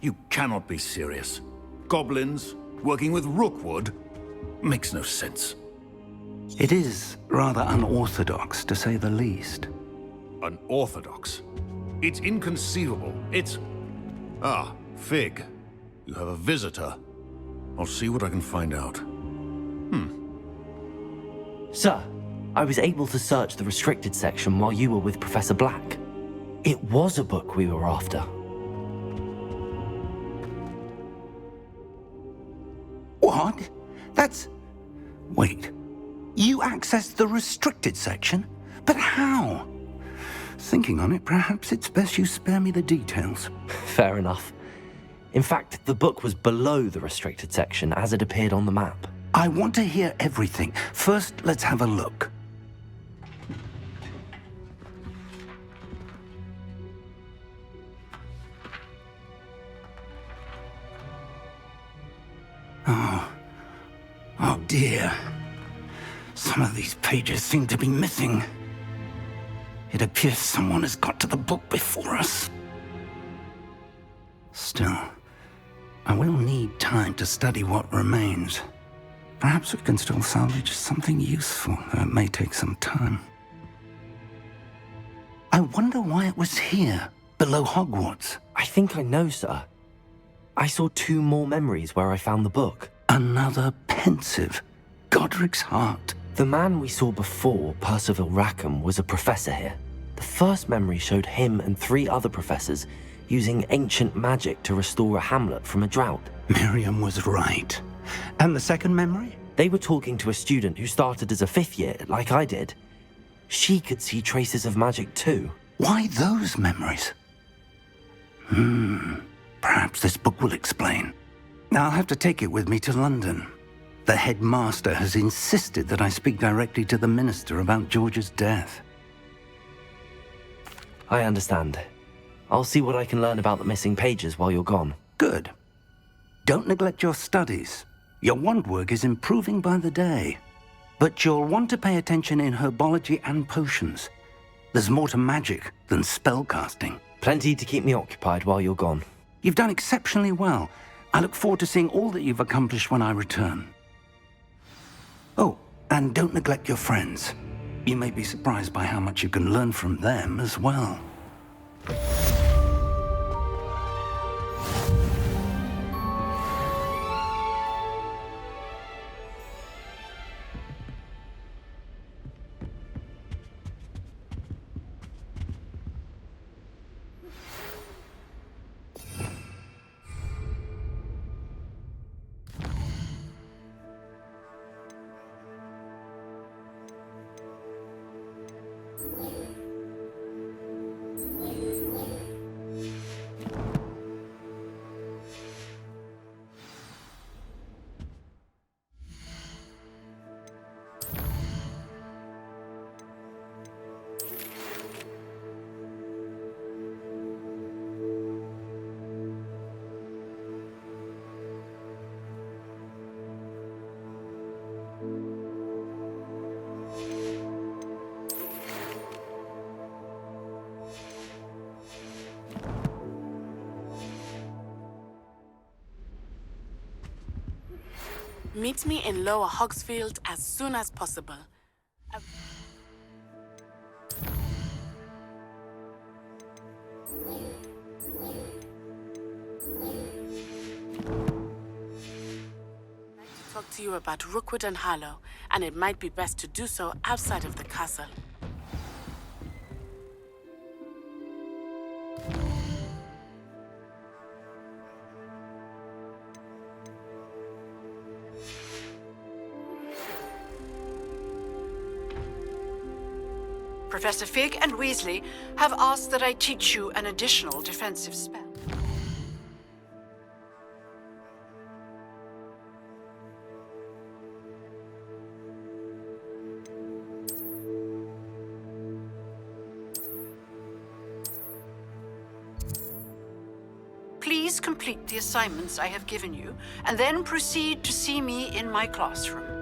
You cannot be serious. Goblins, working with Rookwood? Makes no sense. It is rather unorthodox, to say the least. Unorthodox? It's inconceivable. It's... Ah, Fig. You have a visitor. I'll see what I can find out. Sir, I was able to search the restricted section while you were with Professor Black. It was a book we were after. What? That's... Wait. You accessed the restricted section? But how? Thinking on it, perhaps it's best you spare me the details. Fair enough. In fact, the book was below the restricted section as it appeared on the map. I want to hear everything. First, let's have a look. Oh dear. Some of these pages seem to be missing. It appears someone has got to the book before us. Still, I will need time to study what remains. Perhaps we can still salvage something useful, though it may take some time. I wonder why it was here, below Hogwarts. I think I know, sir. I saw 2 more memories where I found the book. Another pensive. Godric's heart. The man we saw before, Percival Rackham, was a professor here. The first memory showed him and 3 other professors using ancient magic to restore a hamlet from a drought. Miriam was right. And the second memory? They were talking to a student who started as a 5th year, like I did. She could see traces of magic too. Why those memories? Perhaps this book will explain. I'll have to take it with me to London. The headmaster has insisted that I speak directly to the minister about George's death. I understand. I'll see what I can learn about the missing pages while you're gone. Good. Don't neglect your studies. Your wand work is improving by the day. But you'll want to pay attention in herbology and potions. There's more to magic than spellcasting. Plenty to keep me occupied while you're gone. You've done exceptionally well. I look forward to seeing all that you've accomplished when I return. Oh, and don't neglect your friends. You may be surprised by how much you can learn from them as well. Meet me in Lower Hogsfield as soon as possible. Talk to you about Rookwood and Harlow, and it might be best to do so outside of the castle. Professor Fig and Weasley have asked that I teach you an additional defensive spell. Please complete the assignments I have given you, and then proceed to see me in my classroom.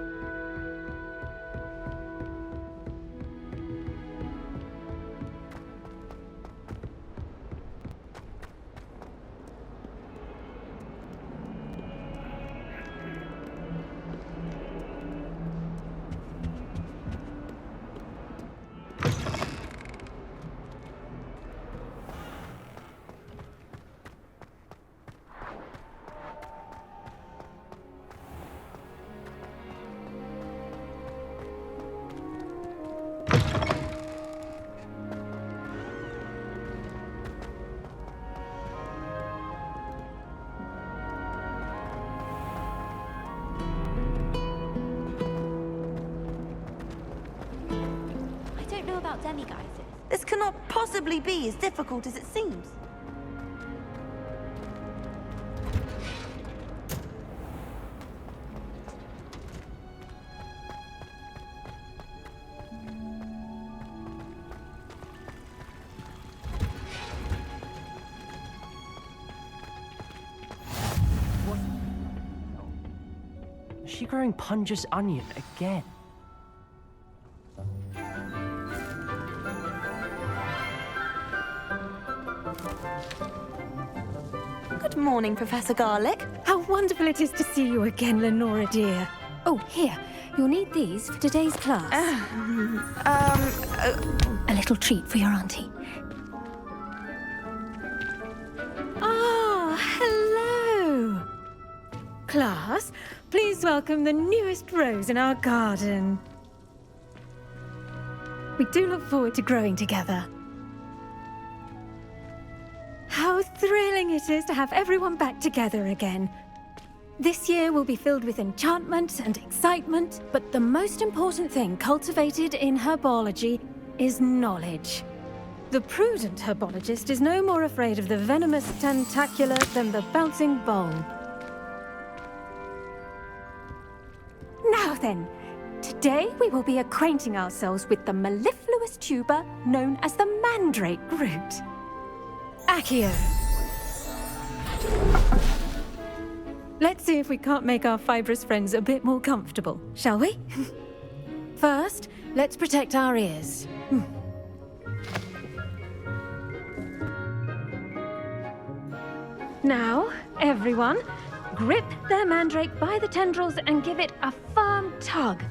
Demiguises. This cannot possibly be as difficult as it seems. Is she growing Punja's onion again? Good morning, Professor Garlick. How wonderful it is to see you again, Lenora dear. Oh, here. You'll need these for today's class. A little treat for your auntie. Ah, hello. Class, please welcome the newest rose in our garden. We do look forward to growing together. How thrilling it is to have everyone back together again. This year will be filled with enchantment and excitement, but the most important thing cultivated in herbology is knowledge. The prudent herbologist is no more afraid of the venomous tentacula than the bouncing bulb. Now then, today we will be acquainting ourselves with the mellifluous tuber known as the mandrake root. Accio. Let's see if we can't make our fibrous friends a bit more comfortable, shall we? First, let's protect our ears. Now, everyone, grip their mandrake by the tendrils and give it a firm tug.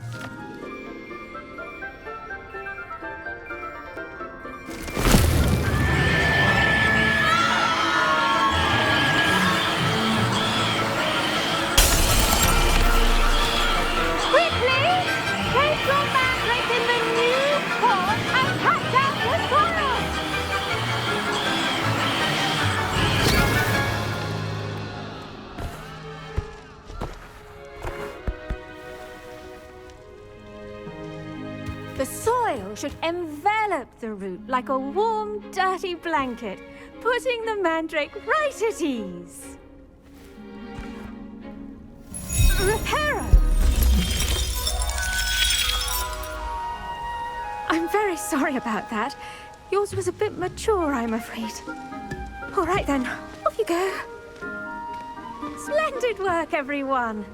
The soil should envelop the root like a warm, dirty blanket, putting the mandrake right at ease. Reparo! I'm very sorry about that. Yours was a bit mature, I'm afraid. All right then, off you go. Splendid work, everyone.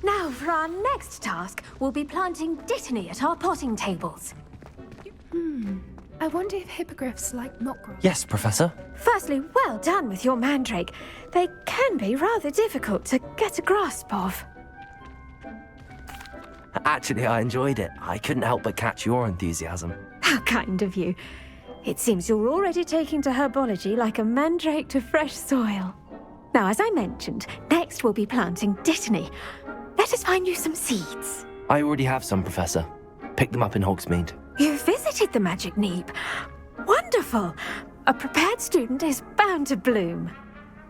Now, for our next task, we'll be planting dittany at our potting tables. I wonder if hippogriffs like knotgrass. Yes, Professor. Firstly, well done with your mandrake. They can be rather difficult to get a grasp of. Actually, I enjoyed it. I couldn't help but catch your enthusiasm. How kind of you. It seems you're already taking to herbology like a mandrake to fresh soil. Now, as I mentioned, next we'll be planting dittany. Let us find you some seeds. I already have some, Professor. Picked them up in Hogsmeade. You visited the Magic Neep. Wonderful. A prepared student is bound to bloom.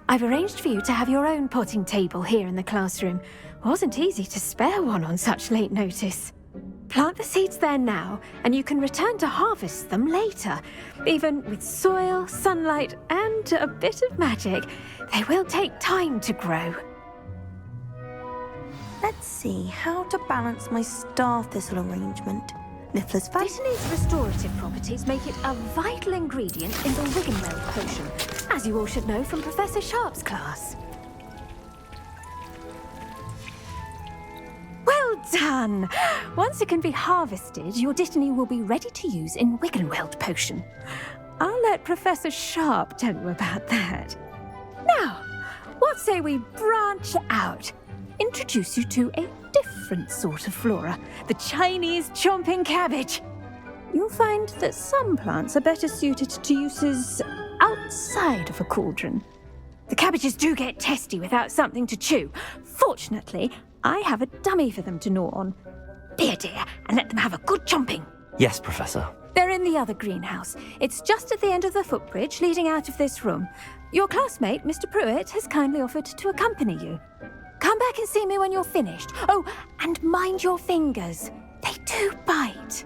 I've arranged for you to have your own potting table here in the classroom. Wasn't easy to spare one on such late notice. Plant the seeds there now, and you can return to harvest them later. Even with soil, sunlight, and a bit of magic, they will take time to grow. Let's see how to balance my star thistle arrangement. Niffler's fat. Dittany's restorative properties make it a vital ingredient in the Wiggenweld potion, as you all should know from Professor Sharp's class. Well done! Once it can be harvested, your dittany will be ready to use in Wiggenweld potion. I'll let Professor Sharp tell you about that. Now, what say we branch out? Introduce you to a different sort of flora, the Chinese chomping cabbage. You'll find that some plants are better suited to uses outside of a cauldron. The cabbages do get testy without something to chew. Fortunately, I have a dummy for them to gnaw on. Be a dear and let them have a good chomping. Yes, Professor. They're in the other greenhouse. It's just at the end of the footbridge leading out of this room. Your classmate, Mr. Pruitt, has kindly offered to accompany you. Come back and see me when you're finished. Oh, and mind your fingers. They do bite.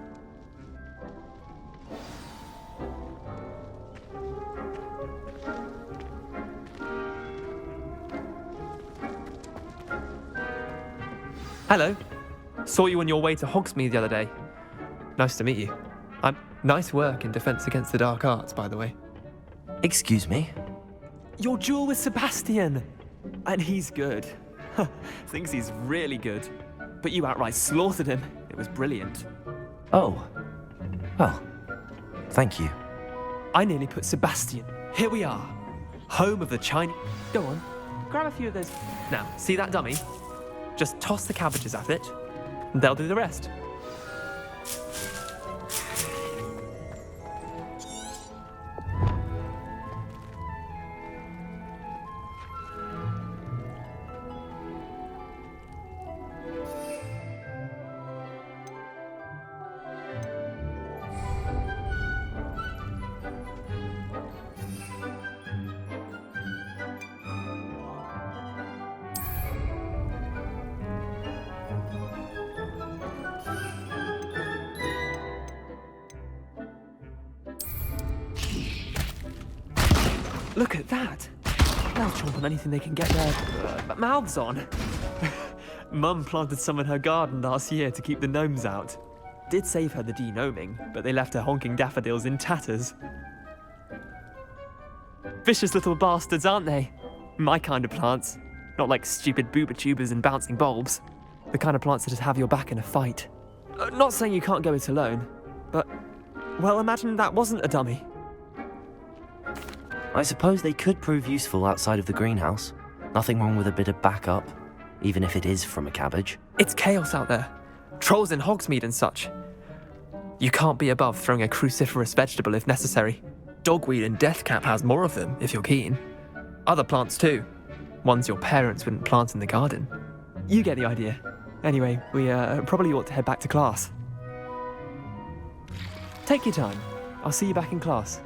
Hello. Saw you on your way to Hogsmeade the other day. Nice to meet you. Nice work in Defense Against the Dark Arts, by the way. Excuse me? Your duel with Sebastian! And he's good. Thinks he's really good. But you outright slaughtered him. It was brilliant. Oh. Well, thank you. I nearly put Sebastian. Here we are. Home of the Chinese... Go on. Grab a few of those... Now, see that dummy? Just toss the cabbages at it, and they'll do the rest. Look at that! They'll chomp on anything they can get their mouths on. Mum planted some in her garden last year to keep the gnomes out. Did save her the de-gnoming, but they left her honking daffodils in tatters. Vicious little bastards, aren't they? My kind of plants. Not like stupid booba tubers and bouncing bulbs. The kind of plants that just have your back in a fight. Not saying you can't go it alone, but... Well, imagine that wasn't a dummy. I suppose they could prove useful outside of the greenhouse. Nothing wrong with a bit of backup, even if it is from a cabbage. It's chaos out there. Trolls in Hogsmeade and such. You can't be above throwing a cruciferous vegetable if necessary. Dogweed and deathcap has more of them, if you're keen. Other plants too. Ones your parents wouldn't plant in the garden. You get the idea. Anyway, we probably ought to head back to class. Take your time. I'll see you back in class.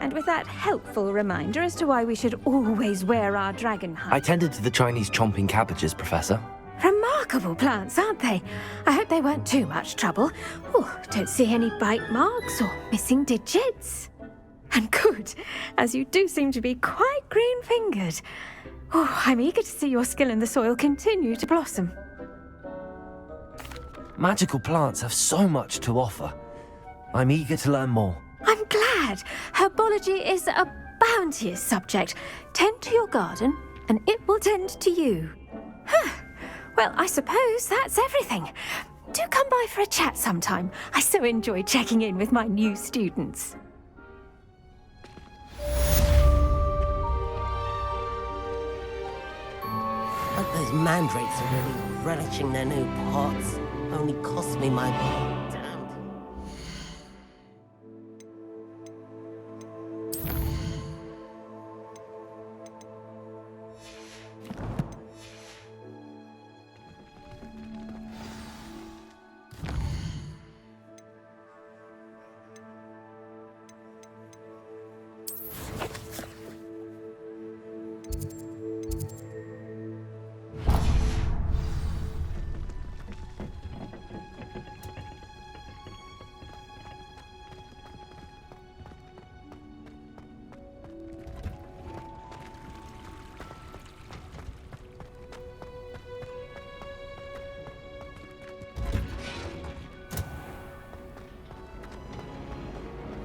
And with that helpful reminder as to why we should always wear our dragon hide. I tended to the Chinese chomping cabbages, Professor. Remarkable plants, aren't they? I hope they weren't too much trouble. Oh, don't see any bite marks or missing digits. And good, as you do seem to be quite green-fingered. Oh, I'm eager to see your skill in the soil continue to blossom. Magical plants have so much to offer. I'm eager to learn more. I'm glad. Herbology is a bounteous subject. Tend to your garden, and it will tend to you. Huh. Well, I suppose that's everything. Do come by for a chat sometime. I so enjoy checking in with my new students. But those mandrakes are really relishing their new pots. Only cost me my damn.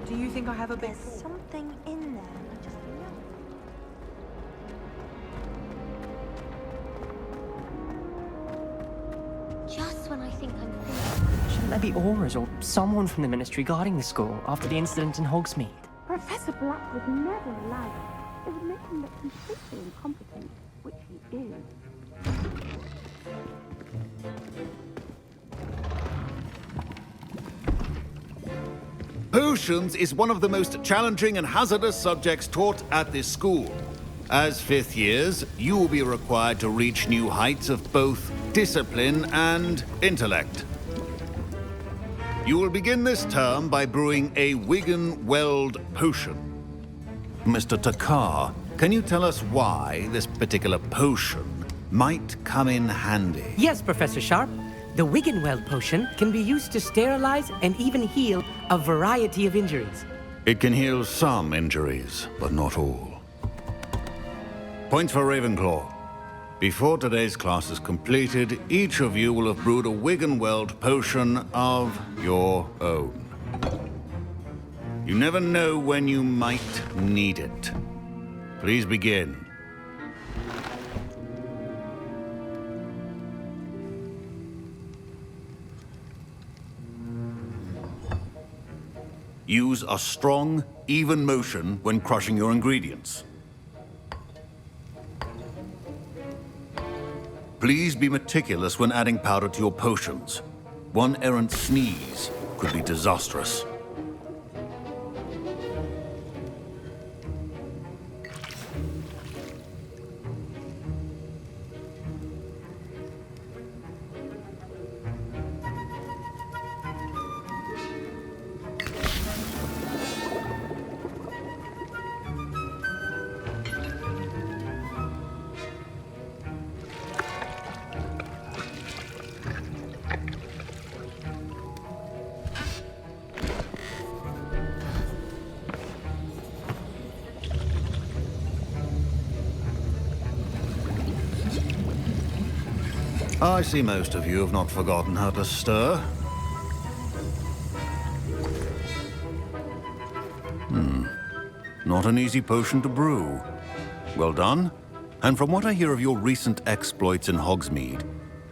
Do you think I have a big... There's something in there. I just know. Just when I think I'm finished. Shouldn't there be auras or someone from the Ministry guarding the school after the incident in Hogsmeade? Professor Black would never allow it. It would make him look completely incompetent, which he is. Potions is one of the most challenging and hazardous subjects taught at this school. As fifth years, you will be required to reach new heights of both discipline and intellect. You will begin this term by brewing a Wigan-Weld potion. Mr. Takar, can you tell us why this particular potion might come in handy? Yes, Professor Sharp. The Wigan-Weld potion can be used to sterilize and even heal a variety of injuries. It can heal some injuries, but not all. Points for Ravenclaw. Before today's class is completed, each of you will have brewed a Wigan-Weld potion of your own. You never know when you might need it. Please begin. Use a strong, even motion when crushing your ingredients. Please be meticulous when adding powder to your potions. One errant sneeze could be disastrous. I see most of you have not forgotten how to stir. Not an easy potion to brew. Well done. And from what I hear of your recent exploits in Hogsmeade,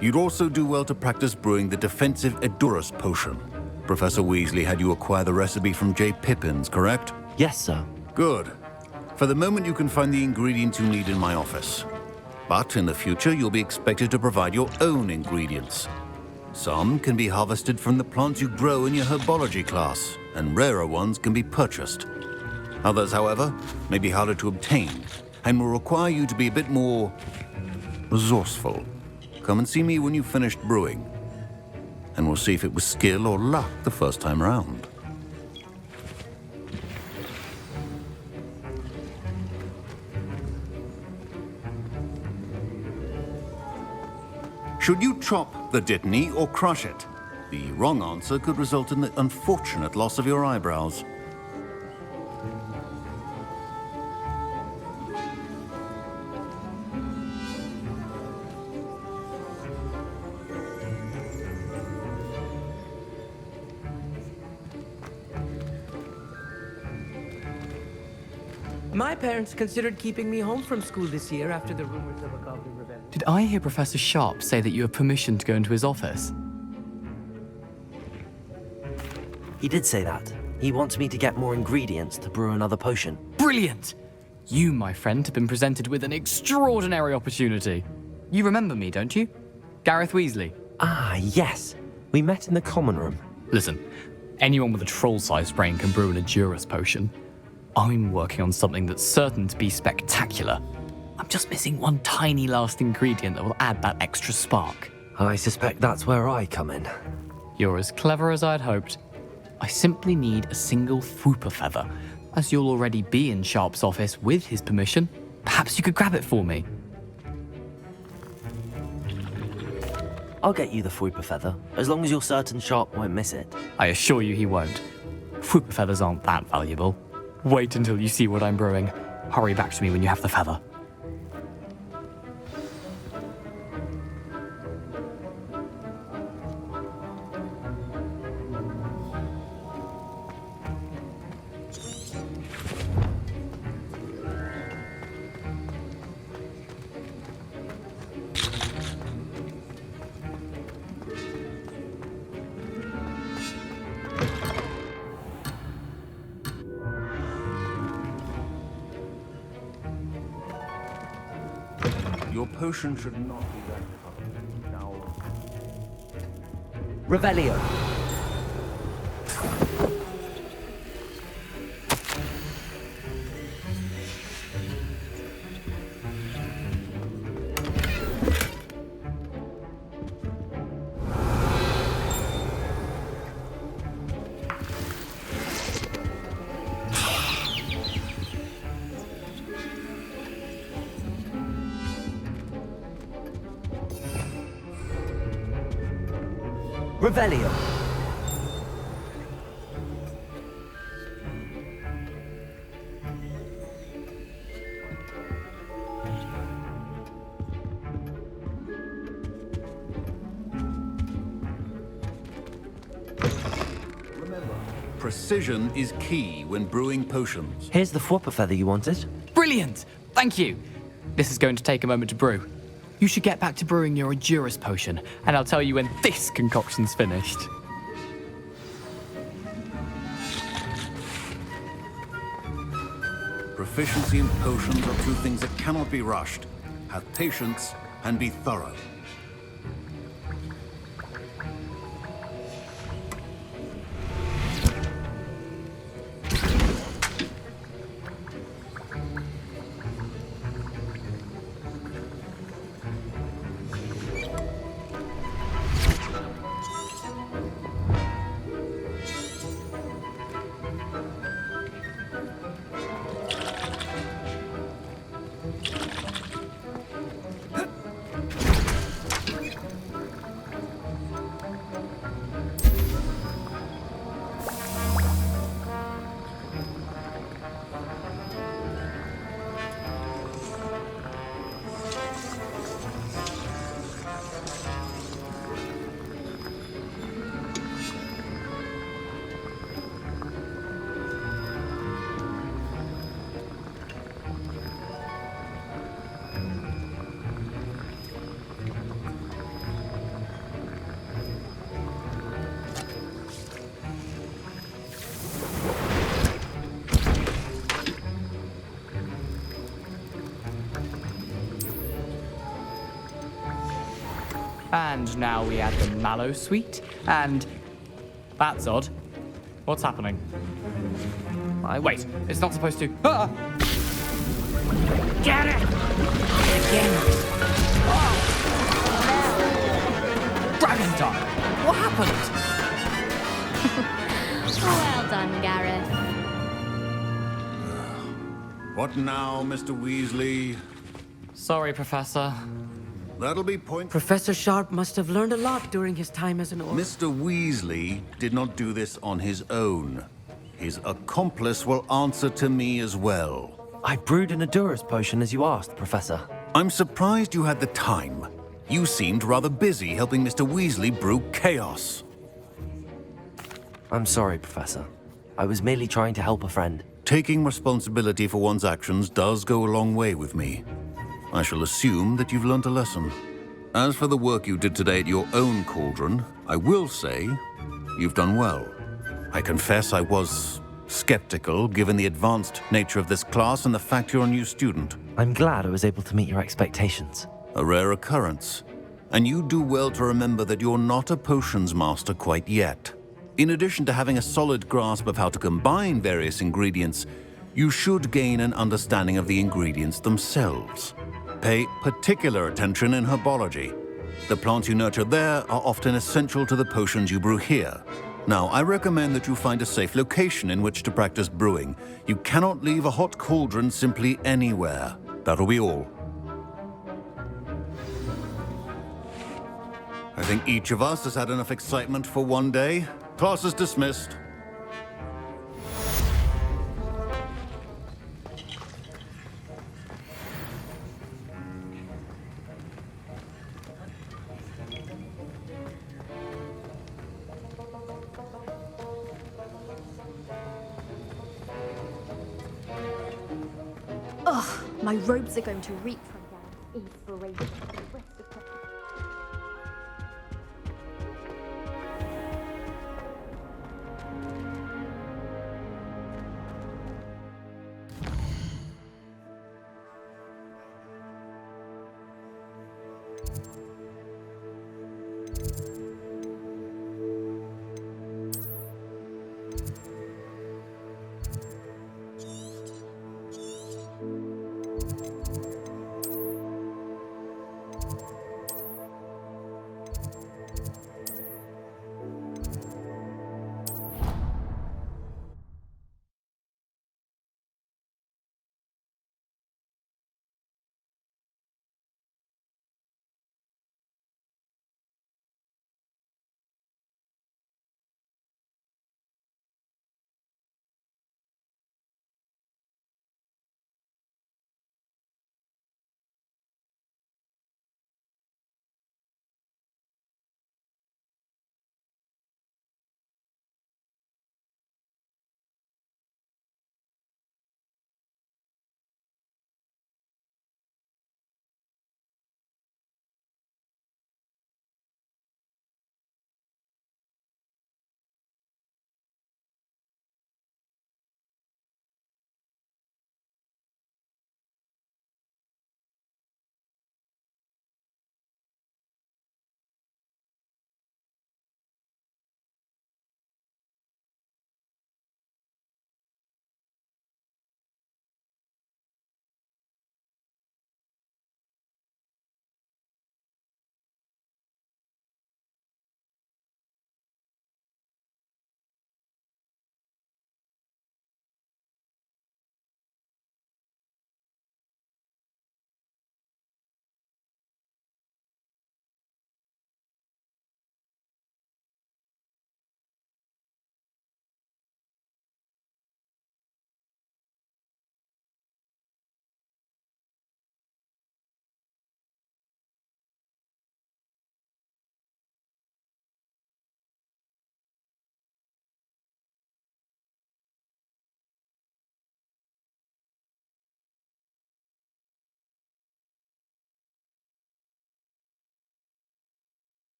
you'd also do well to practice brewing the defensive Edurus potion. Professor Weasley had you acquire the recipe from J. Pippins, correct? Yes, sir. Good. For the moment, you can find the ingredients you need in my office. But in the future, you'll be expected to provide your own ingredients. Some can be harvested from the plants you grow in your herbology class, and rarer ones can be purchased. Others, however, may be harder to obtain, and will require you to be a bit more resourceful. Come and see me when you've finished brewing, and we'll see if it was skill or luck the first time around. Should you chop the Dittany or crush it? The wrong answer could result in the unfortunate loss of your eyebrows. My parents considered keeping me home from school this year after the rumors of a goblin rebellion. Did I hear Professor Sharp say that you have permission to go into his office? He did say that. He wants me to get more ingredients to brew another potion. Brilliant! You, my friend, have been presented with an extraordinary opportunity. You remember me, don't you? Gareth Weasley. Ah, yes. We met in the common room. Listen, anyone with a troll-sized brain can brew an Edurus potion. I'm working on something that's certain to be spectacular. I'm just missing one tiny last ingredient that will add that extra spark. I suspect that's where I come in. You're as clever as I'd hoped. I simply need a single Fwooper feather. As you'll already be in Sharp's office with his permission, perhaps you could grab it for me. I'll get you the Fwooper feather, as long as you're certain Sharp won't miss it. I assure you he won't. Fwooper feathers aren't that valuable. Wait until you see what I'm brewing. Hurry back to me when you have the feather. Your potion should not be that tough. Now... Revelio. Revelio. Remember, precision is key when brewing potions. Here's the Fwooper feather you wanted. Brilliant! Thank you! This is going to take a moment to brew. You should get back to brewing your Edurus potion, and I'll tell you when this concoction's finished. Proficiency in potions are two things that cannot be rushed. Have patience and be thorough. And now we add the mallow sweet, and... That's odd. What's happening? Wait, it's not supposed to... Ah! Get it! Again. Dragon time! What happened? Well done, Gareth. What now, Mr. Weasley? Sorry, Professor. That'll be point... Professor Sharp must have learned a lot during his time as an orc. Mr. Weasley did not do this on his own. His accomplice will answer to me as well. I brewed an Edurus potion as you asked, Professor. I'm surprised you had the time. You seemed rather busy helping Mr. Weasley brew chaos. I'm sorry, Professor. I was merely trying to help a friend. Taking responsibility for one's actions does go a long way with me. I shall assume that you've learnt a lesson. As for the work you did today at your own cauldron, I will say you've done well. I confess I was skeptical, given the advanced nature of this class and the fact you're a new student. I'm glad I was able to meet your expectations. A rare occurrence. And you do well to remember that you're not a potions master quite yet. In addition to having a solid grasp of how to combine various ingredients, you should gain an understanding of the ingredients themselves. Pay particular attention in herbology. The plants you nurture there are often essential to the potions you brew here. Now, I recommend that you find a safe location in which to practice brewing. You cannot leave a hot cauldron simply anywhere. That'll be all. I think each of us has had enough excitement for one day. Class is dismissed. Ugh, my robes are going to reek from Garen's inspiration for the rest of time.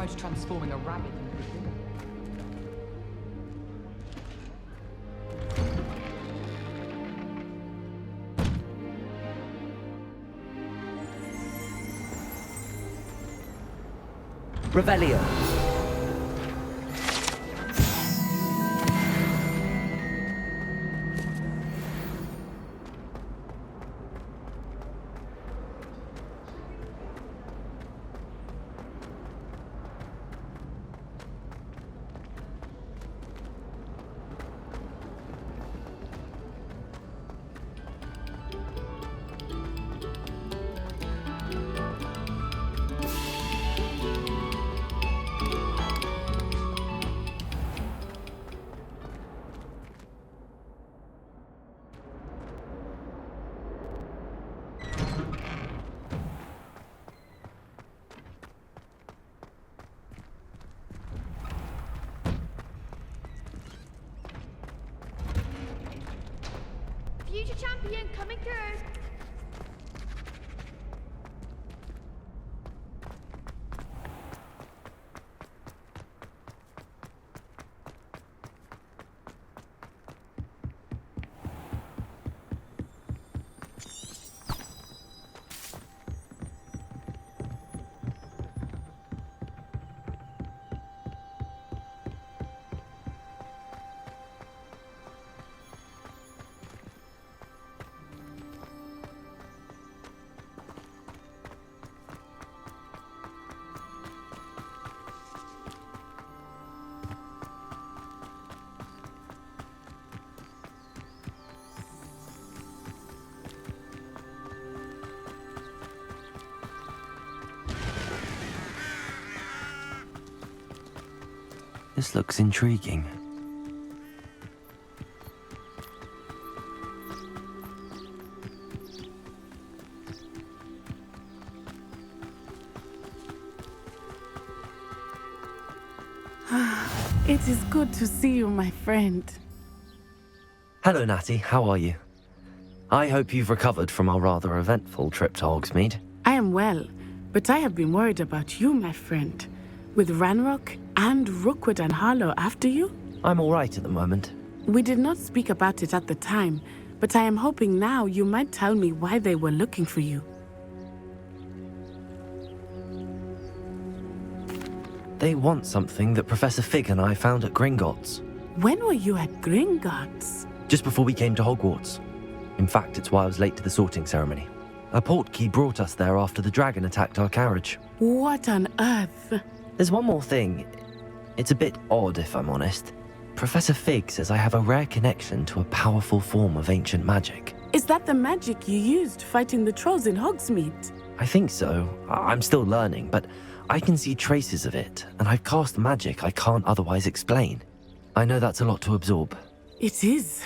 almost transforming a rabbit into a dinner. Revelio. Future champion coming through. This looks intriguing. It is good to see you, my friend. Hello, Natty. How are you? I hope you've recovered from our rather eventful trip to Hogsmeade. I am well, but I have been worried about you, my friend. With Ranrock and Rookwood and Harlow after you? I'm all right at the moment. We did not speak about it at the time, but I am hoping now you might tell me why they were looking for you. They want something that Professor Fig and I found at Gringotts. When were you at Gringotts? Just before we came to Hogwarts. In fact, it's why I was late to the sorting ceremony. A portkey brought us there after the dragon attacked our carriage. What on earth? There's one more thing. It's a bit odd, if I'm honest. Professor Fig says I have a rare connection to a powerful form of ancient magic. Is that the magic you used fighting the trolls in Hogsmeade? I think so. I'm still learning, but I can see traces of it, and I've cast magic I can't otherwise explain. I know that's a lot to absorb. It is.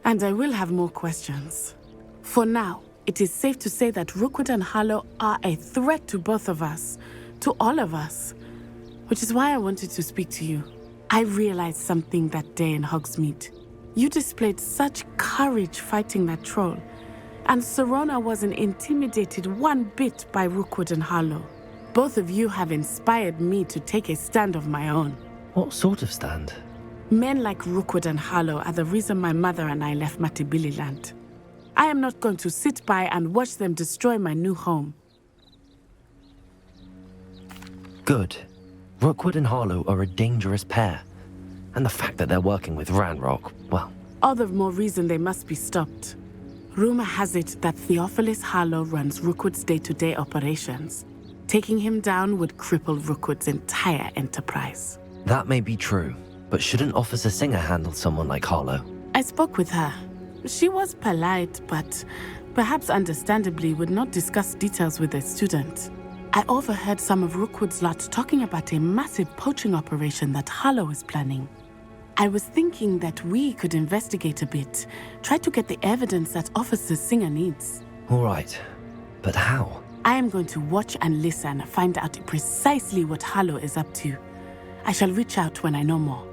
And I will have more questions. For now, it is safe to say that Rookwood and Harlow are a threat to both of us, to all of us, which is why I wanted to speak to you. I realized something that day in Hogsmeade. You displayed such courage fighting that troll, and Serona wasn't intimidated one bit by Rookwood and Harlow. Both of you have inspired me to take a stand of my own. What sort of stand? Men like Rookwood and Harlow are the reason my mother and I left Matibili-land. I am not going to sit by and watch them destroy my new home. Good. Rookwood and Harlow are a dangerous pair. And the fact that they're working with Ranrock, well... All the more reason they must be stopped. Rumor has it that Theophilus Harlow runs Rookwood's day-to-day operations. Taking him down would cripple Rookwood's entire enterprise. That may be true, but shouldn't Officer Singer handle someone like Harlow? I spoke with her. She was polite, but perhaps understandably would not discuss details with a student. I overheard some of Rookwood's lot talking about a massive poaching operation that Harlow is planning. I was thinking that we could investigate a bit, try to get the evidence that Officer Singer needs. All right, but how? I am going to watch and listen, find out precisely what Harlow is up to. I shall reach out when I know more.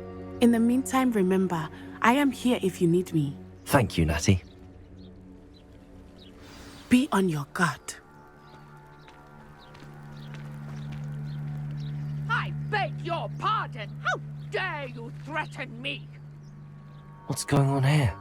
In the meantime, remember, I am here if you need me. Thank you, Natty. Be on your guard. your pardon! How dare you threaten me? What's going on here?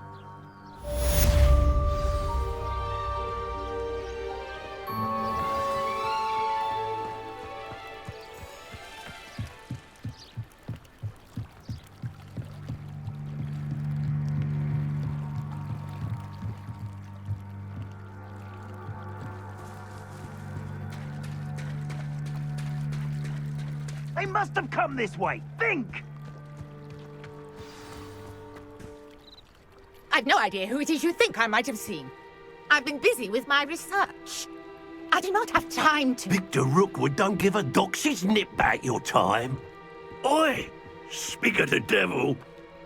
They must have come this way. Think! I've no idea who it is you think I might have seen. I've been busy with my research. I do not have time to... Victor Rookwood don't give a doxy's nip back your time. Oi! Speak of the devil.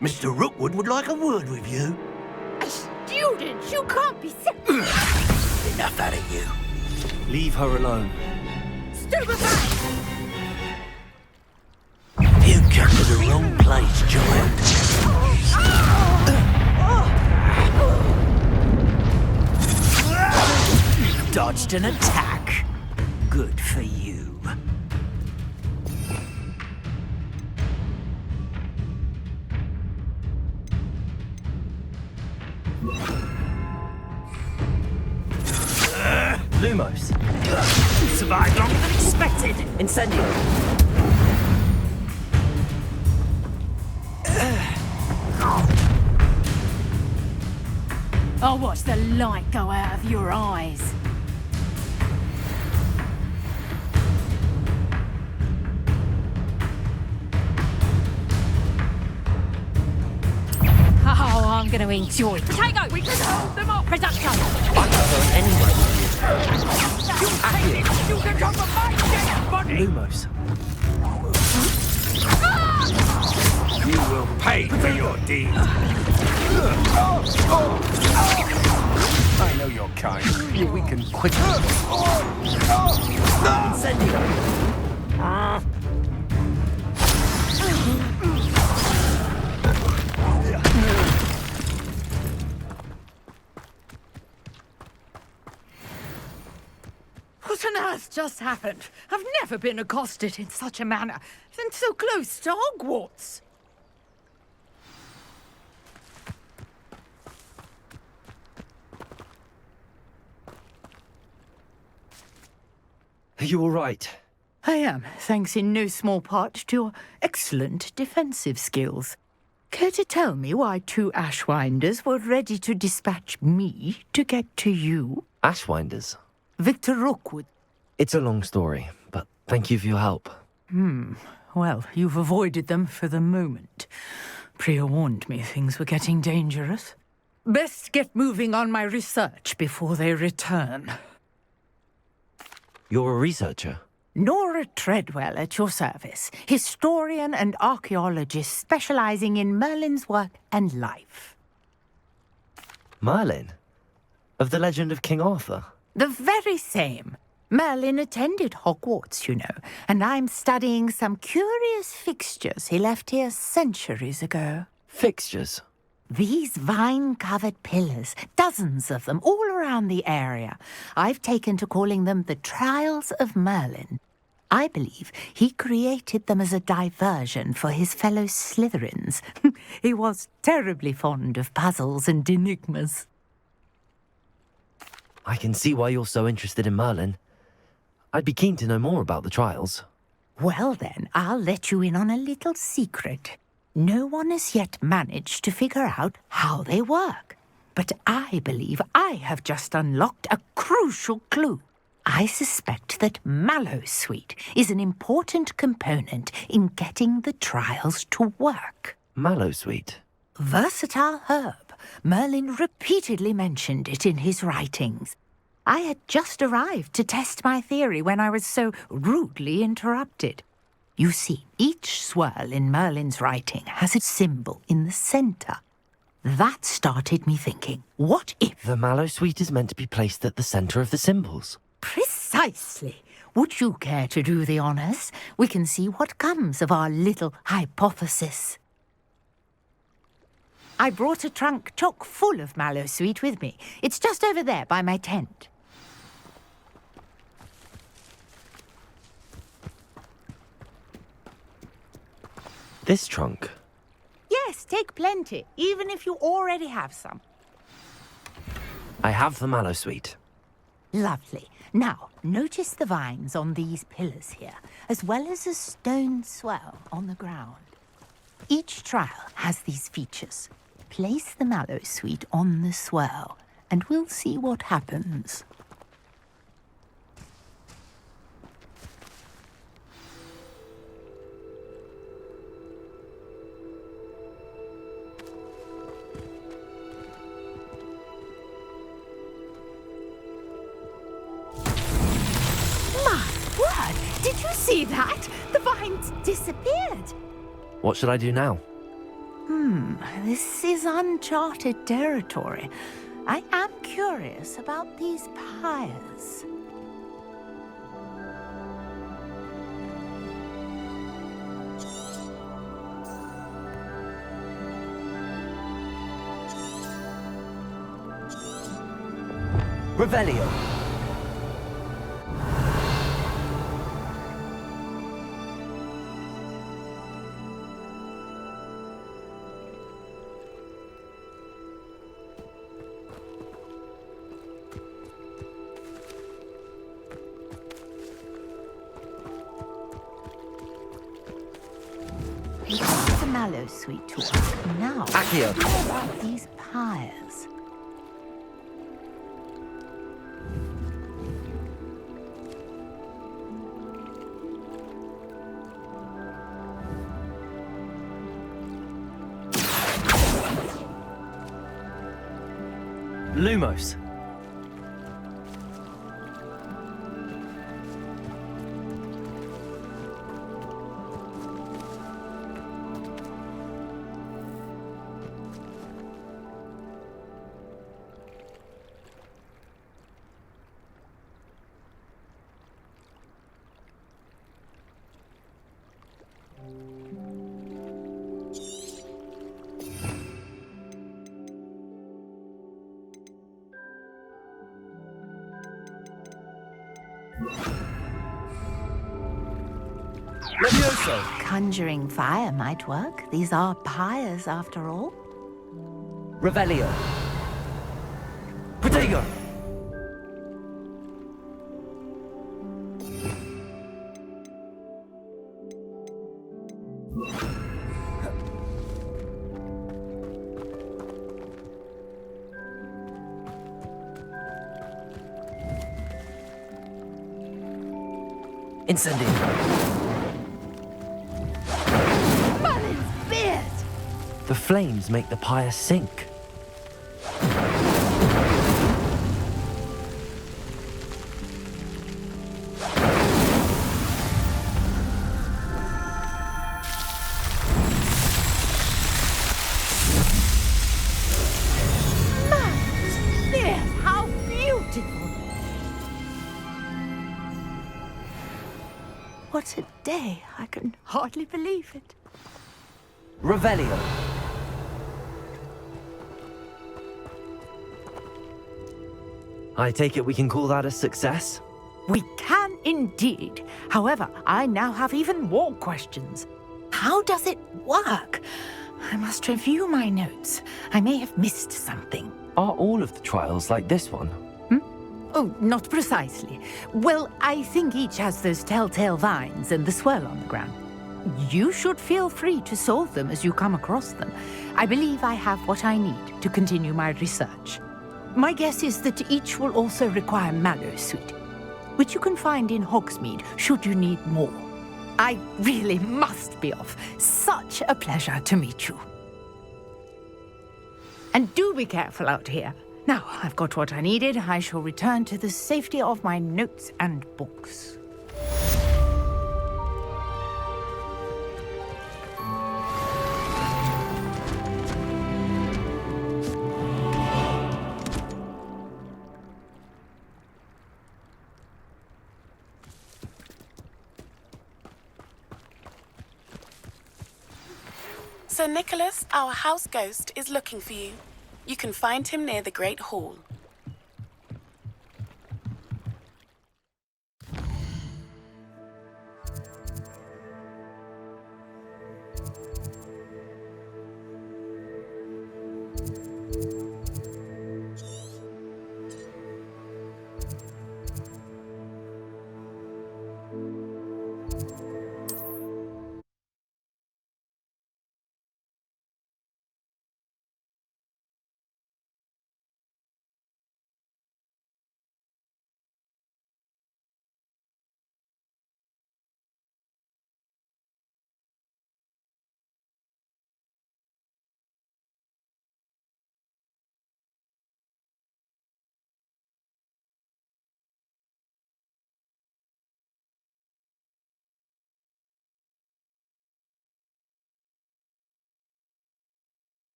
Mr. Rookwood would like a word with you. A student? You can't be so... Enough out of you. Leave her alone. Stupefy! You come to the wrong place, giant. You've dodged an attack. Good for you. Lumos. You survived longer than expected. Incendio. I'll watch the light go out of your eyes. Oh, I'm going to enjoy it. Potato, we can hold them off. Production. I can hurt anyway with You can come with my dead body. Lumos. You will pay for your deed. I know your kind. You weaken quickly. Incendio. What on earth just happened? I've never been accosted in such a manner, and so close to Hogwarts. Are you all right? I am, thanks in no small part to your excellent defensive skills. Care to tell me why 2 Ashwinders were ready to dispatch me to get to you? Ashwinders? Victor Rookwood. It's a long story, but thank you for your help. Well, you've avoided them for the moment. Priya warned me things were getting dangerous. Best get moving on my research before they return. You're a researcher? Nora Treadwell at your service, historian and archaeologist specializing in Merlin's work and life. Merlin? Of the legend of King Arthur? The very same. Merlin attended Hogwarts, you know, and I'm studying some curious fixtures he left here centuries ago. Fixtures? These vine-covered pillars, dozens of them, all around the area. I've taken to calling them the Trials of Merlin. I believe he created them as a diversion for his fellow Slytherins. He was terribly fond of puzzles and enigmas. I can see why you're so interested in Merlin. I'd be keen to know more about the trials. Well then, I'll let you in on a little secret. No one has yet managed to figure out how they work. But I believe I have just unlocked a crucial clue. I suspect that Mallowsweet is an important component in getting the trials to work. Mallowsweet? Versatile herb. Merlin repeatedly mentioned it in his writings. I had just arrived to test my theory when I was so rudely interrupted. You see, each swirl in Merlin's writing has a symbol in the centre. That started me thinking, what if... The Mallowsweet is meant to be placed at the centre of the symbols. Precisely. Would you care to do the honours? We can see what comes of our little hypothesis. I brought a trunk chock full of Mallowsweet with me. It's just over there by my tent. This trunk? Yes, take plenty, even if you already have some. I have the mallow sweet. Lovely. Now, notice the vines on these pillars here, as well as a stone swell on the ground. Each trial has these features. Place the mallow sweet on the swell, and we'll see what happens. Did you see that? The vines disappeared. What should I do now? This is uncharted territory. I am curious about these pyres. Revelio. The mallow sweet to work now. Accio. How about these pyres? Lumos. Levioso. Conjuring fire might work. These are pyres, after all. Revelio. Protego. Incendio. Merlin's beard! The flames make the pyre sink. Merlin's beard! How beautiful! What a day! I can hardly believe it. Revelio. I take it we can call that a success? We can indeed. However, I now have even more questions. How does it work? I must review my notes. I may have missed something. Are all of the trials like this one? Oh, not precisely. Well, I think each has those telltale vines and the swirl on the ground. You should feel free to solve them as you come across them. I believe I have what I need to continue my research. My guess is that each will also require mallow sweet, which you can find in Hogsmeade should you need more. I really must be off. Such a pleasure to meet you. And do be careful out here. Now, I've got what I needed. I shall return to the safety of my notes and books. Sir Nicholas, our house ghost, is looking for you. You can find him near the Great Hall.